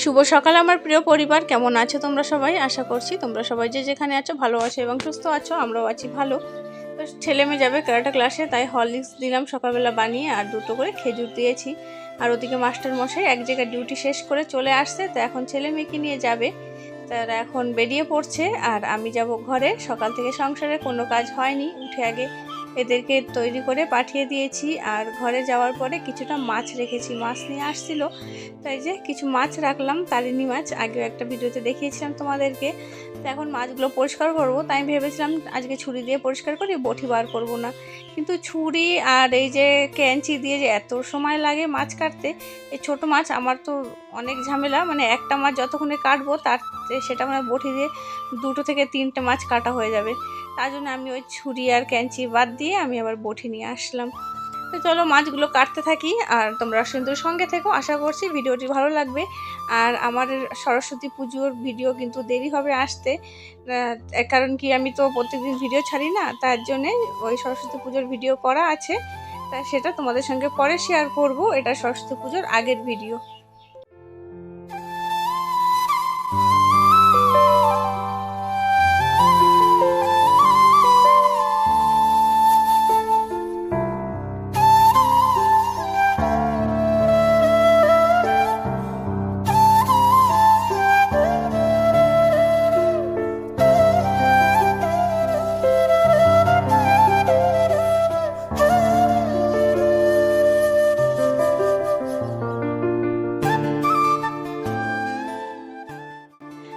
শুভ সকাল আমার প্রিয় পরিবার, কেমন আছো তোমরা সবাই? আশা করছি তোমরা সবাই যে যেখানে আছো ভালো আছো এবং সুস্থ আছো। আমরাও আছি ভালো। তো ছেলে মেয়ে যাবে ক্যারাটে ক্লাসে, তাই হরলিক্স দিলাম সকালবেলা বানিয়ে, আর দুটো করে খেজুর দিয়েছি। আর ওদিকে মাস্টার মশাই এক জায়গায় ডিউটি শেষ করে চলে আসছে, তো এখন ছেলে মেয়েকে নিয়ে যাবে। তারা এখন বেরিয়ে পড়ছে আর আমি যাব ঘরে। সকাল থেকে সংসারে কোনো কাজ হয়নি, উঠে আগে এদেরকে তৈরি করে পাঠিয়ে দিয়েছি। আর ঘরে যাওয়ার পরে কিছুটা মাছ রেখেছি, মাছ নিয়ে আসছিল, তাই যে কিছু মাছ রাখলাম, তারিণী মাছ। আগেও একটা ভিডিওতে দেখিয়েছিলাম তোমাদেরকে। তো এখন মাছগুলো পরিষ্কার করব, তাই আমি ভেবেছিলাম আজকে ছুরি দিয়ে পরিষ্কার করি, বটি বার করব না। কিন্তু ছুরি আর এই যে ক্যাঞ্চি দিয়ে যে এত সময় লাগে মাছ কাটতে, এই ছোটো মাছ আমার তো অনেক ঝামেলা। মানে একটা মাছ যতক্ষণে কাটবো তার সেটা মানে বটি দিয়ে 2 থেকে 3টে মাছ কাটা হয়ে যাবে। তার জন্য আমি ওই ছুরি আর ক্যাঞ্চি বাদ দিয়ে আমি আবার বটি নিয়ে আসলাম। তো চলো মাছগুলো কাটতে থাকি আর তোমরা কিন্তু সঙ্গে থেকো। আশা করছি ভিডিওটি ভালো লাগবে। আর আমার সরস্বতী পুজোর ভিডিও কিন্তু দেরি হবে আসতে, কারণ কি আমি তো প্রত্যেকদিন ভিডিও ছাড়ি না, তার জন্যে ওই সরস্বতী পুজোর ভিডিও করা আছে। তা সেটা তোমাদের সঙ্গে পরে শেয়ার করব। এটা সরস্বতী পুজোর আগের ভিডিও।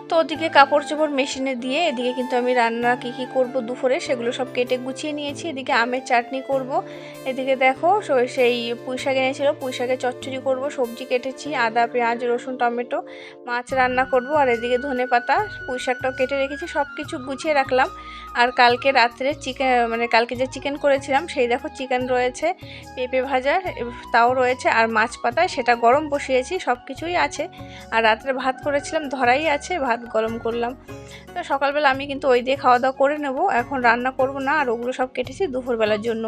তো ওদিকে কাপড় চোপড় মেশিনে দিয়ে এদিকে কিন্তু আমি রান্না কী করব দুপুরে সেগুলো সব কেটে গুছিয়ে নিয়েছি। এদিকে আমের চাটনি করব। এদিকে দেখো সেই পুঁই শাক এনেছিল, পুঁই শাকের চচ্চড়ি করব, সবজি কেটেছি, আদা পেঁয়াজ রসুন টমেটো, মাছ রান্না করব। আর এদিকে ধনে পাতা, পুঁই শাকটাও কেটে রেখেছি, সব কিছু গুছিয়ে রাখলাম। আর কালকে রাত্রে কালকে যে চিকেন করেছিলাম সেই দেখো চিকেন রয়েছে, পেঁপে ভাজা তাও রয়েছে, আর মাছ পাতায় সেটা গরম বসিয়েছি, সব কিছুই আছে। আর রাত্রে ভাত করেছিলাম ধরাই আছে, ভাত গরম করলাম। তো সকালবেলা আমি কিন্তু ওই দিয়ে খাওয়া দাওয়া করে নেব, এখন রান্না করব না। আর ওগুলো সব কেটেছি দুপুরবেলার জন্য।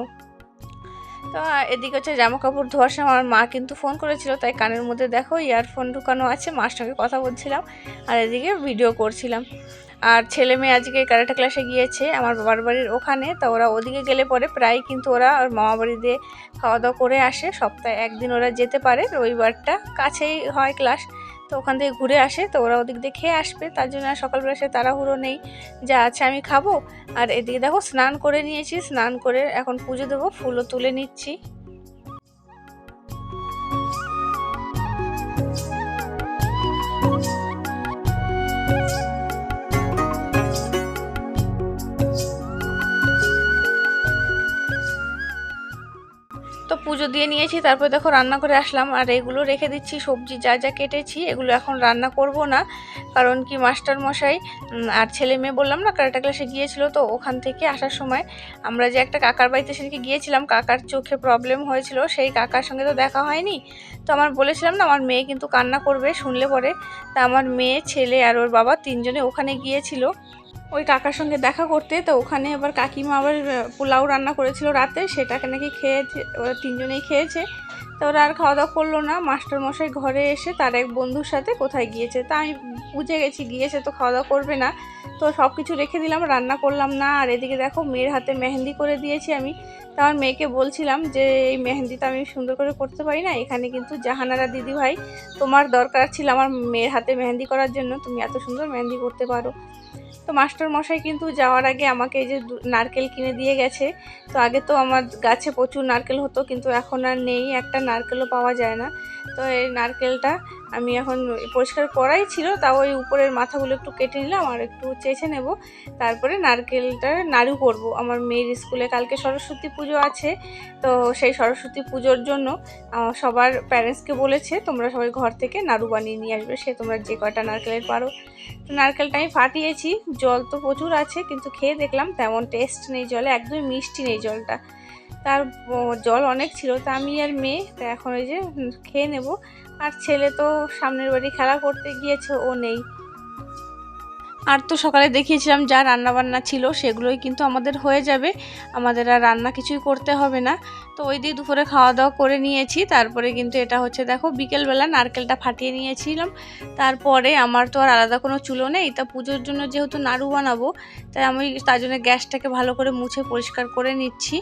তো এদিকে হচ্ছে জামা কাপড় ধোয়ার সময় আমার মা কিন্তু ফোন করেছিল, তাই কানের মধ্যে দেখো ইয়ারফোন ঢুকানো আছে, মার সঙ্গে কথা বলছিলাম আর এদিকে ভিডিও করছিলাম। আর ছেলে মেয়ে আজকে ক্যারাটে ক্লাসে গিয়েছে আমার বাবার বাড়ির ওখানে। তো ওরা ওদিকে গেলে পরে প্রায় কিন্তু ওরা আর মামা বাড়ি দিয়ে খাওয়া দাওয়া করে আসে, সপ্তাহে একদিন ওরা যেতে পারে, রবিবারটা কাছেই হয় ক্লাস, তো ওখান থেকে ঘুরে আসে। তো ওরা ওদিক দিয়ে খেয়ে আসবে, তার জন্য সকালবেলা সে তাড়াহুড়ো নেই, যা আছে আমি খাবো। আর এদিকে দেখো স্নান করে নিয়েছি, স্নান করে এখন পুজো দেবো, ফুলও তুলে নিচ্ছি। তো পুজো দিয়ে নিয়েছি, তারপর দেখো রান্না করে আসলাম। আর এগুলো রেখে দিচ্ছি, সবজি যা যা কেটেছি এগুলো এখন রান্না করব না, কারণ কি মাস্টার মশাই আর ছেলে মেয়ে বললাম না ক্যারাটে ক্লাসে গিয়েছিল, তো ওখান থেকে আসার সময় আমরা যে একটা কাকার বাড়িতে সেদিকে গিয়েছিলাম, কাকার চোখে প্রবলেম হয়েছিল, সেই কাকার সঙ্গে তো দেখা হয়নি। তো আমার বলেছিলাম না আমার মেয়ে কিন্তু কান্না করবে শুনলে পরে, তা আমার মেয়ে ছেলে আর ওর বাবা তিনজনে ওখানে গিয়েছিল ওই কাকার সঙ্গে দেখা করতে। তো ওখানে আবার কাকিমা আবার পোলাও রান্না করেছিল রাতে, সেটাকে নাকি খেয়েছে, ওরা তিনজনেই খেয়েছে। তো ওরা আর খাওয়া দাওয়া করলো না। মাস্টার মশাই ঘরে এসে তার এক বন্ধুর সাথে কোথায় গিয়েছে, তা আমি বুঝে গেছি গিয়েছে, তো খাওয়া দাওয়া করবে না। তো সব কিছু রেখে দিলাম, রান্না করলাম না। আর এদিকে দেখো মেয়ের হাতে মেহেন্দি করে দিয়েছি আমি। তো আমার মেয়েকে বলছিলাম যে এই মেহেন্দিটা আমি সুন্দর করে করতে পারি না, এখানে কিন্তু জাহানারা দিদি ভাই তোমার দরকার ছিল আমার মেয়ের হাতে মেহেন্দি করার জন্য, তুমি এত সুন্দর মেহেন্দি করতে পারো। তো মাস্টার মশাই কিন্তু যাওয়ার আগে আমাকে এই যে নারকেল কিনে দিয়ে গেছে। তো আগে তো আমার গাছে প্রচুর নারকেল হতো, কিন্তু এখন আর নেই, একটা নারকেলও পাওয়া যায় না। তো এই নারকেলটা আমি এখন পরিষ্কার করাই ছিল, তাও ওই উপরের মাথাগুলো একটু কেটে নিলাম আর একটু চেঁচে নেব, তারপরে নারকেলটা নাড়ু করব। আমার মেয়ের স্কুলে কালকে সরস্বতী পুজো আছে, তো সেই সরস্বতী পুজোর জন্য সবার প্যারেন্টসকে বলেছে তোমরা সবাই ঘর থেকে নাড়ু বানিয়ে নিয়ে আসবে, সে তোমরা যে কয়টা নারকেলের পারো। নারকেলটা আমি ফাটিয়েছি, জল তো প্রচুর আছে, কিন্তু খেয়ে দেখলাম তেমন টেস্ট নেই জলে, একদমই মিষ্টি নেই জলটা, তার জল অনেক ছিল। তা আমি আর মেয়ে তা এখন ওই যে খেয়ে নেব। আর ছেলে তো সামনের বাড়ি খেলা করতে গিয়েছে, ও নেই। আর তো সকালে দেখিয়েছিলাম যা রান্না বান্না ছিল সেগুলোই কিন্তু আমাদের হয়ে যাবে, আমাদের আর রান্না কিছুই করতে হবে না। তো ওই দিয়ে দুপুরে খাওয়া দাওয়া করে নিয়েছি। তারপরে কিন্তু এটা হচ্ছে দেখো বিকেলবেলা নারকেলটা ফাটিয়ে নিয়েছিলাম। তারপরে আমার তো আর আলাদা কোনো চুলো নেই, তা পুজোর জন্য যেহেতু নাড়ু বানাবো তাই আমি তার জন্য গ্যাসটাকে ভালো করে মুছে পরিষ্কার করে নিচ্ছি।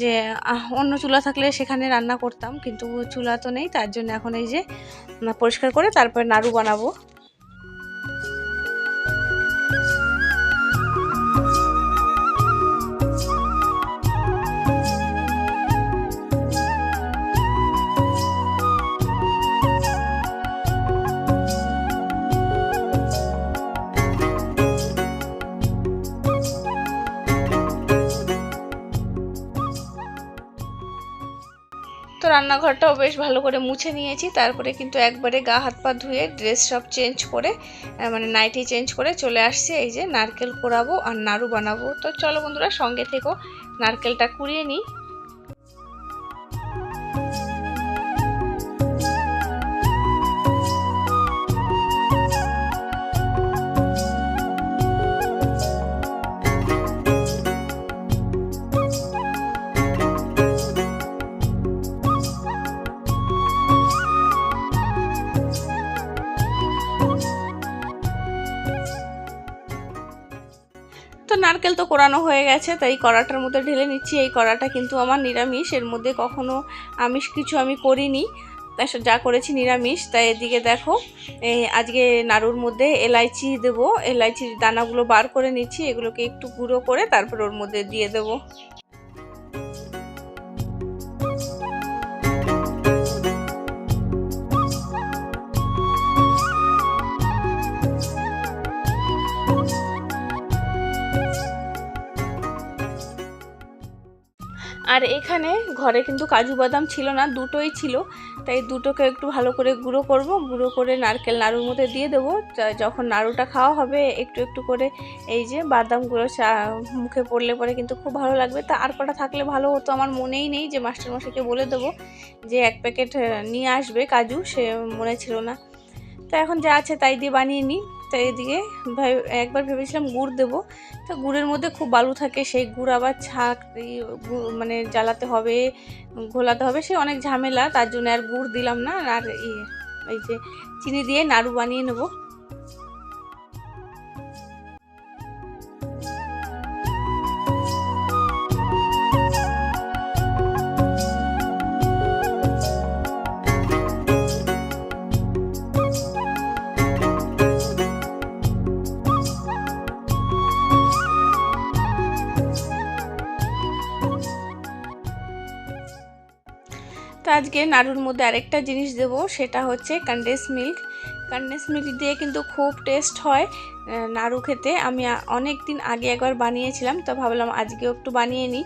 যে অন্য চুলা থাকলে সেখানে রান্না করতাম, কিন্তু চুলা তো নেই, তার জন্য এখন এই যে পরিষ্কার করে তারপরে নাড়ু বানাবো। তো রান্নাঘরটাও বেশ ভালো করে মুছে নিয়েছি। তারপরে কিন্তু একবারে গা হাত পা ধুয়ে ড্রেস সব চেঞ্জ করে মানে নাইটি চেঞ্জ করে চলে আসছি এই যে নারকেল কোড়াবো আর নাড়ু বানাবো। তো চলো বন্ধুরা সঙ্গে থেকো, নারকেলটা কুড়িয়ে নিই। তো নারকেল তো কোরানো হয়ে গেছে, তাই কড়াটার মধ্যে ঢেলে নিচ্ছি। এই কড়াটা কিন্তু আমার নিরামিষ, এর মধ্যে কখনো আমিষ কিছু আমি করিনি, যা করেছি নিরামিষ। তাই এদিকে দেখো আজকে নাড়ুর মধ্যে এলাইচি দেবো, এলাইচির দানাগুলো বার করে নিচ্ছি, এগুলোকে একটু গুঁড়ো করে তারপর ওর মধ্যে দিয়ে দেবো। আর এখানে ঘরে কিন্তু কাজু বাদাম ছিল না, দুটোই ছিল, তাই দুটোকে একটু ভালো করে গুঁড়ো করব, গুঁড়ো করে নারকেল নাড়ুর মধ্যে দিয়ে দেবো। যখন নাড়ুটা খাওয়া হবে একটু একটু করে এই যে বাদামগুলো মুখে পড়লে পরে কিন্তু খুব ভালো লাগবে। তা আর কটা থাকলে ভালো হতো, আমার মনেই নেই, যে মাস্টারমশাইকে বলে দেবো যে 1 প্যাকেট নিয়ে আসবে কাজু, সে মনে ছিল না। তো এখন যা আছে তাই দিয়ে বানিয়ে নিই। তাই এদিকে একবার ভেবেছিলাম গুড় দেবো, তো গুড়ের মধ্যে খুব বালু থাকে, সেই গুড় আবার মানে জ্বালাতে হবে, ঘোলাতে হবে, সে অনেক ঝামেলা, তার জন্য আর গুড় দিলাম না। আর এই যে চিনি দিয়ে নাড়ু বানিয়ে নেবো। তো আজকে নাড়ুর মধ্যে আরেকটা জিনিস দেবো, সেটা হচ্ছে কনডেন্স মিল্ক। কনডেন্স মিল্ক দিয়ে কিন্তু খুব টেস্ট হয় নাড়ু খেতে। আমি অনেক দিন আগে একবার বানিয়েছিলাম, তো ভাবলাম আজকেও একটু বানিয়ে নিই।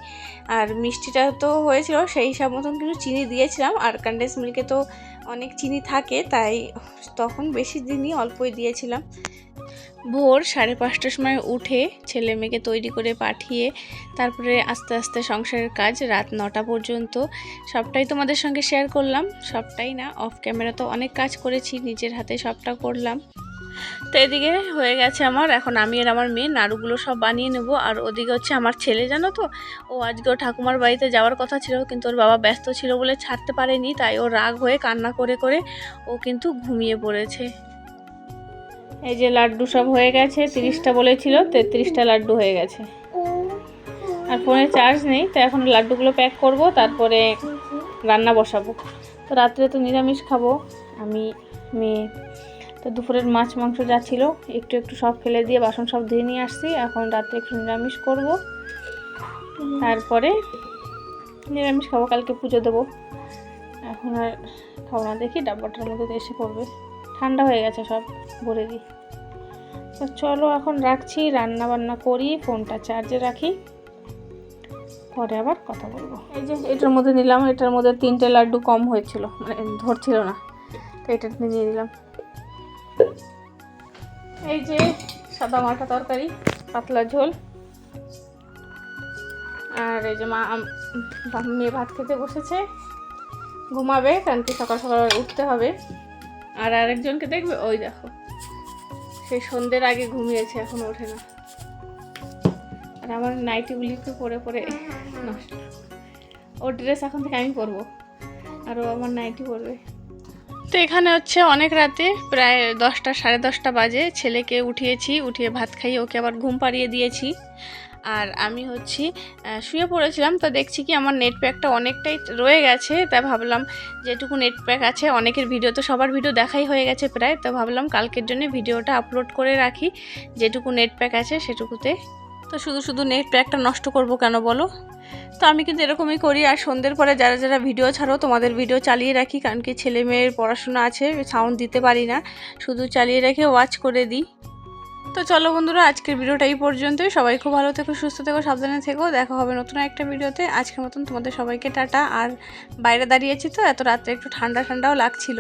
আর মিষ্টিটা তো হয়েছিল সেই হিসাব মতন কিন্তু চিনি দিয়েছিলাম, আর কনডেন্স মিল্কে তো অনেক চিনি থাকে, তাই তখন বেশি দিনই অল্পই দিয়েছিলাম। ভোর 5:30টার সময় উঠে ছেলে মেয়েকে তৈরি করে পাঠিয়ে তারপরে আস্তে আস্তে সংসারের কাজ রাত 9টা পর্যন্ত সবটাই তোমাদের সঙ্গে শেয়ার করলাম। সবটাই না, অফ ক্যামেরা তো অনেক কাজ করেছি, নিজের হাতে সবটা করলাম। তো এদিকে হয়ে গেছে আমার, এখন আমি আর আমার মেয়ে নাড়ুগুলো সব বানিয়ে নেব। আর ওদিকে হচ্ছে আমার ছেলে, জানো তো, ও আজকে ও ঠাকুমার বাড়িতে যাওয়ার কথা ছিল, কিন্তু ওর বাবা ব্যস্ত ছিল বলে ছাড়তে পারেনি, তাই ও রাগ হয়ে কান্না করে করে ও কিন্তু ঘুমিয়ে পড়েছে। এই যে লাড্ডু সব হয়ে গেছে, 30টা বলেছিল, 33টা লাড্ডু হয়ে গেছে। আর ফোনে চার্জ নেই, তো এখন লাড্ডুগুলো প্যাক করব, তারপরে রান্না বসাবো। তো রাত্রে তো নিরামিষ খাবো আমি মেয়ে। তো দুপুরের মাছ মাংস যা ছিল একটু একটু সব ফেলে দিয়ে বাসন সব ধুয়ে নিয়ে আসছি, এখন রাত্রে একটু নিরামিষ করব, তারপরে নিরামিষ খাবো, কালকে পুজো দেবো। এখন আর খাবো না, দেখি ডাব্বাটার মধ্যে এসে পড়বে, ঠান্ডা হয়ে গেছে সব, ভরে দিই। তো চলো এখন রাখছি, রান্না বান্না করি, ফোনটা চার্জে রাখি, পরে আবার কথা বলবো। এই যে এটার মধ্যে নিলাম, এটার মধ্যে 3টে লাড্ডু কম হয়েছিল, মানে ধরছিল না, তো এটা নিয়ে নিলাম। এই যে সাদা মাঠা তরকারি, পাতলা ঝোল, আর এই যে মেয়ে ভাত খেতে বসেছে, ঘুমাবে, কারণ কি সকাল সকাল উঠতে হবে। আর আরেকজনকে দেখবে, ওই দেখো সেই সন্ধ্যের আগে ঘুমিয়েছে, এখন ওঠে না। আর আমার নাইটিগুলিকে পরে পরে নষ্ট। ওর ড্রেস এখন থেকে আমি পরবো, আর ও আমার নাইটি পরবে। তো এখানে হচ্ছে অনেক রাতে, প্রায় 10টা 10:30 বাজে। ছেলেকে উঠিয়েছি, উঠিয়ে ভাত খাইয়ে ওকে আবার ঘুম পাড়িয়ে দিয়েছি। আর আমি হচ্ছি শুয়ে পড়েছিলাম, তো দেখছি কি আমার নেট প্যাকটা অনেকটাই রয়ে গেছে। তাই ভাবলাম যেটুকু নেট প্যাক আছে, অনেকের ভিডিও তো সবার ভিডিও দেখাই হয়ে গেছে প্রায়, তো ভাবলাম কালকের জন্য ভিডিওটা আপলোড করে রাখি, যেটুকু নেট প্যাক আছে সেটুকুতে। তো শুধু শুধু নেট প্যাকটা নষ্ট করব কেন বলো? তো আমি কিন্তু এরকমই করি। আর সন্ধ্যের পরে যারা যারা ভিডিও ছাড়ো, তোমাদের ভিডিও চালিয়ে রাখি, কারণ কি ছেলে মেয়ের পড়াশোনা আছে, সাউন্ড দিতে পারি না, শুধু চালিয়ে রেখে ওয়াচ করে দিই। তো চলো বন্ধুরা, আজকের ভিডিওটা এই পর্যন্তই। সবাই খুব ভালো থেকো, সুস্থ থেকো, সাবধানে থেকো। দেখা হবে নতুন একটা ভিডিওতে। আজকের মতন তোমাদের সবাইকে টাটা। আর বাইরে দাঁড়িয়েছি তো, এত রাত্রে একটু ঠান্ডা ঠান্ডাও লাগছিল।